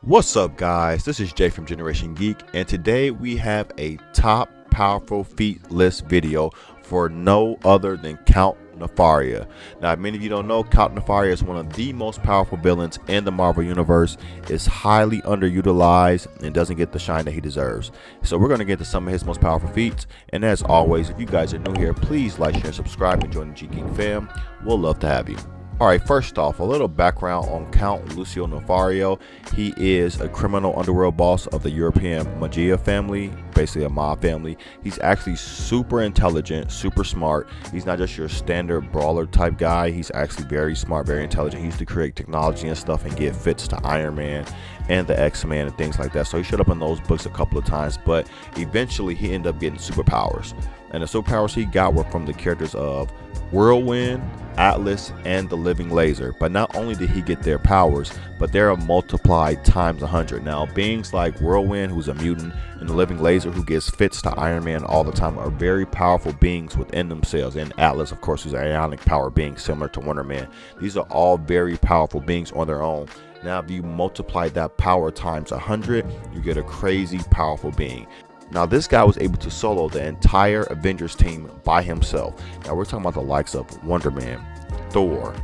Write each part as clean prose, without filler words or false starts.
What's up, guys? This is Jay from Generation Geek, and today we have a top powerful feat list video for no other than Count Nefaria. Now, many of you don't know, Count Nefaria is one of the most powerful villains in the Marvel Universe. Is highly underutilized and doesn't get the shine that he deserves. So we're going to get to some of his most powerful feats. And as always, if you guys are new here, please like, share, subscribe, and join the Geek fam. We'll love to have you. Alright, first off, a little background on Count Lucio Nefario. He is a criminal underworld boss of the European Magia family, basically a mob family. He's actually super intelligent, super smart. He's not just your standard brawler type guy. He's actually very smart, very intelligent. He used to create technology and stuff and give fits to Iron Man and the X-Men and things like that. So he showed up in those books a couple of times, but eventually he ended up getting superpowers. And the superpowers he got were from the characters of Whirlwind, Atlas, and the Living Laser. But not only did he get their powers, but they're multiplied times 100. Now, beings like Whirlwind, who's a mutant, and the Living Laser, who gives fits to Iron Man all the time, are very powerful beings within themselves. And Atlas, of course, who's an ionic power being similar to Wonder Man. These are all very powerful beings on their own. Now, if you multiply that power times 100, you get a crazy powerful being. Now, this guy was able to solo the entire Avengers team by himself. Now, we're talking about the likes of Wonder Man, Thor,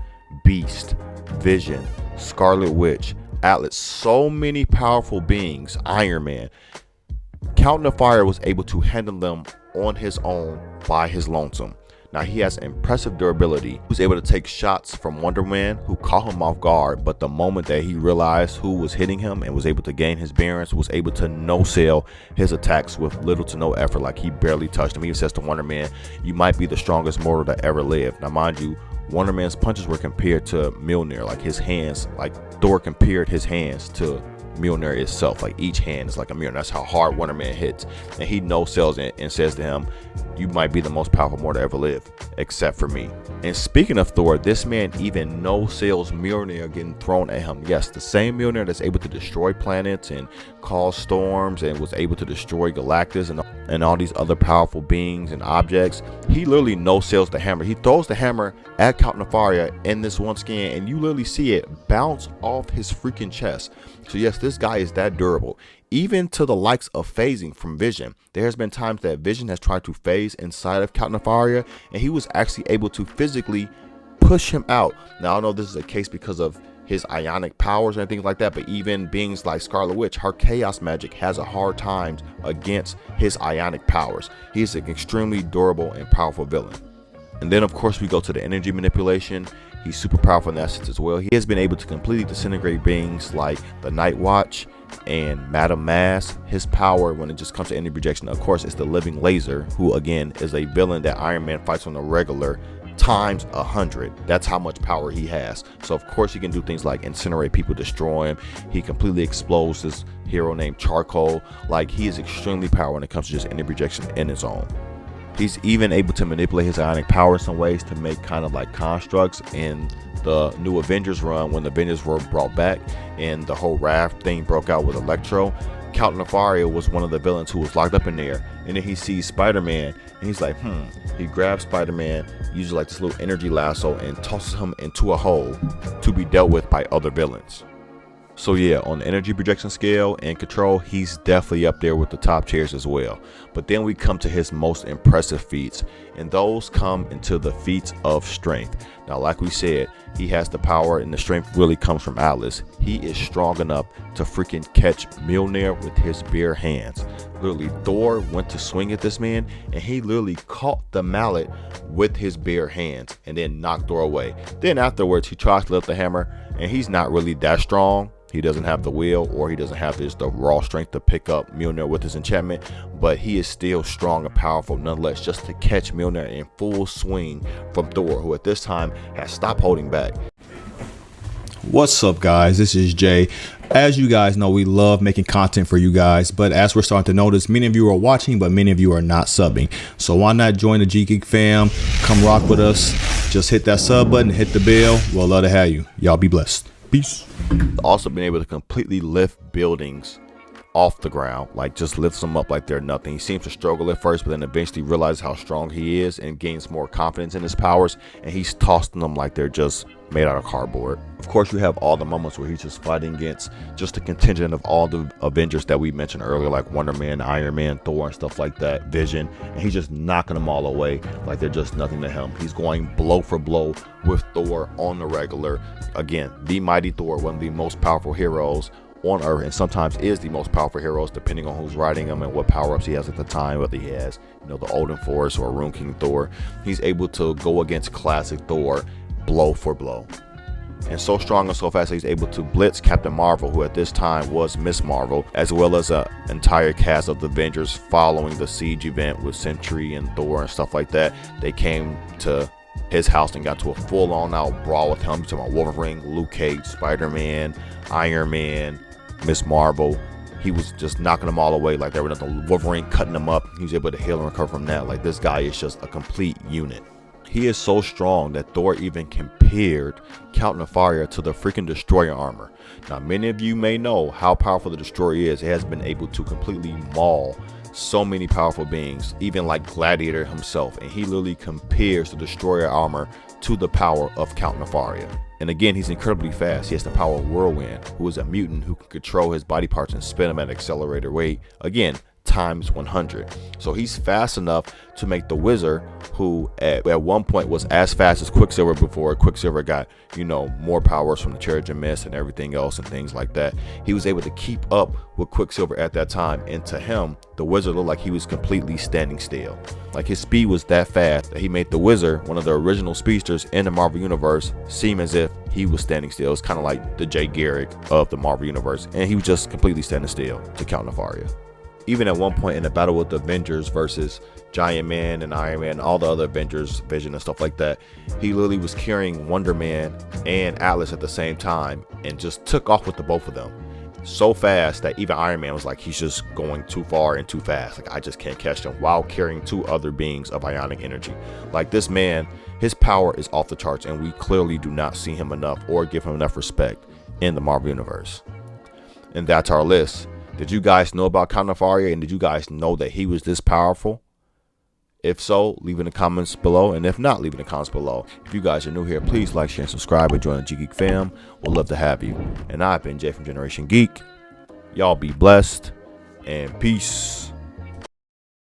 Beast, Vision, Scarlet Witch, Atlas, so many powerful beings, Iron Man. Count Nefaria was able to handle them on his own by his lonesome. Now, he has impressive durability. He was able to take shots from Wonder Man, who caught him off guard, but the moment that he realized who was hitting him and was able to gain his bearings, was able to no-sell his attacks with little to no effort. Like, he barely touched him. He even says to Wonder Man, "You might be the strongest mortal to ever live." Now, mind you, Wonder Man's punches were compared to Mjolnir. Like, his hands, like Thor compared his hands to Mjolnir itself. Like, each hand is like a Mjolnir. That's how hard Wonder Man hits. And he no-sells and says to him, "You might be the most powerful mortal to ever live, except for me." And speaking of Thor, this man even no-sells Mjolnir getting thrown at him. Yes, the same Mjolnir that's able to destroy planets and cause storms and was able to destroy Galactus and all these other powerful beings and objects. He literally no-sells the hammer. He throws the hammer at Count Nefaria in this one scan, and you literally see it bounce off his freaking chest. So yes, this guy is that durable. Even to the likes of phasing from Vision. There has been times that Vision has tried to phase inside of Count Nefaria, and he was actually able to physically push him out. Now, I know this is a case because of his ionic powers and things like that, but even beings like Scarlet Witch, her chaos magic has a hard time against his ionic powers. He is an extremely durable and powerful villain. And then, of course, we go to the energy manipulation. He's super powerful in that sense as well. He has been able to completely disintegrate beings like the Night Watch and Madame Mass. His power, when it just comes to energy projection, of course, is the Living Laser, who again is a villain that Iron Man fights on a regular times 100. That's how much power he has. So of course he can do things like incinerate people, destroy him. He completely explodes this hero named Charcoal. Like, he is extremely powerful when it comes to just energy projection in his own. He's even able to manipulate his ionic power in some ways to make kind of like constructs in the new Avengers run, when the Avengers were brought back and the whole raft thing broke out with Electro. Count Nefaria was one of the villains who was locked up in there, and then he sees Spider-Man and he's like, he grabs Spider-Man, uses like this little energy lasso, and tosses him into a hole to be dealt with by other villains. So yeah, on the energy projection scale and control, he's definitely up there with the top tiers as well. But then we come to his most impressive feats, and those come into the feats of strength. Now, like we said, he has the power, and the strength really comes from Atlas. He is strong enough to freaking catch Mjolnir with his bare hands. Literally, Thor went to swing at this man, and he literally caught the mallet with his bare hands and then knocked Thor away. Then afterwards, he tries to lift the hammer, and he's not really that strong. He doesn't have the will, or he doesn't have the raw strength to pick up Mjolnir with his enchantment, but he is still strong and powerful nonetheless, just to catch Mjolnir in full swing from Thor, who at this time has stopped holding back. What's up, guys? This is Jay. As you guys know, we love making content for you guys, but as we're starting to notice, many of you are watching, but many of you are not subbing. So why not join the Geek fam? Come rock with us. Just hit that sub button, hit the bell. We'll love to have you. Y'all be blessed. Peace. Also been able to completely lift buildings off the ground, like just lifts them up like they're nothing. He seems to struggle at first, but then eventually realizes how strong he is and gains more confidence in his powers, and he's tossing them like they're just made out of cardboard. Of course, you have all the moments where he's just fighting against just a contingent of all the Avengers that we mentioned earlier, like Wonder Man, Iron Man, Thor, and stuff like that, Vision, and he's just knocking them all away like they're just nothing to him. He's going blow for blow with Thor on the regular. Again, the mighty Thor, one of the most powerful heroes on Earth, and sometimes is the most powerful heroes depending on who's writing him and what power-ups he has at the time, whether he has, the Odin Force or Rune King Thor. He's able to go against classic Thor blow for blow, and so strong and so fast that he's able to blitz Captain Marvel, who at this time was Miss Marvel, as well as an entire cast of the Avengers following the siege event with Sentry and Thor and stuff like that. They came to his house and got to a full-on out brawl with him. You're talking about Wolverine, Luke Cage, Spider-Man, Iron Man, Miss Marvel. He was just knocking them all away like they were nothing. Wolverine cutting them up. He was able to heal and recover from that. Like, this guy is just a complete unit. He is so strong that Thor even compared Count Nefaria to the freaking Destroyer armor. Now, many of you may know how powerful the Destroyer is. It has been able to completely maul so many powerful beings, even like Gladiator himself. And he literally compares the Destroyer armor to the power of Count Nefaria. And again, he's incredibly fast. He has the power of Whirlwind, who is a mutant who can control his body parts and spin them at an accelerator rate. Again, times 100. So he's fast enough to make the Wizard, who at one point was as fast as Quicksilver before Quicksilver got, more powers from the Chariot of Mist and everything else and things like that. He was able to keep up with Quicksilver at that time, and to him, the Wizard looked like he was completely standing still. Like, his speed was that fast that he made the Wizard, one of the original speedsters in the Marvel Universe, seem as if he was standing still. It's kind of like the Jay Garrick of the Marvel Universe, and he was just completely standing still to Count Nefaria. Even at one point in the battle with the Avengers versus Giant Man and Iron Man, all the other Avengers, Vision and stuff like that, he literally was carrying Wonder Man and Atlas at the same time and just took off with the both of them so fast that even Iron Man was like, he's just going too far and too fast. Like, I just can't catch him, while carrying two other beings of ionic energy. Like, this man, his power is off the charts, and we clearly do not see him enough or give him enough respect in the Marvel Universe. And that's our list. Did you guys know about Count Nefaria, and did you guys know that he was this powerful? If so, leave in the comments below, and if not, leave in the comments below. If you guys are new here, please like, share, and subscribe, and join the Geek fam. We'd love to have you. And I've been Jay from Generation Geek. Y'all be blessed, and peace.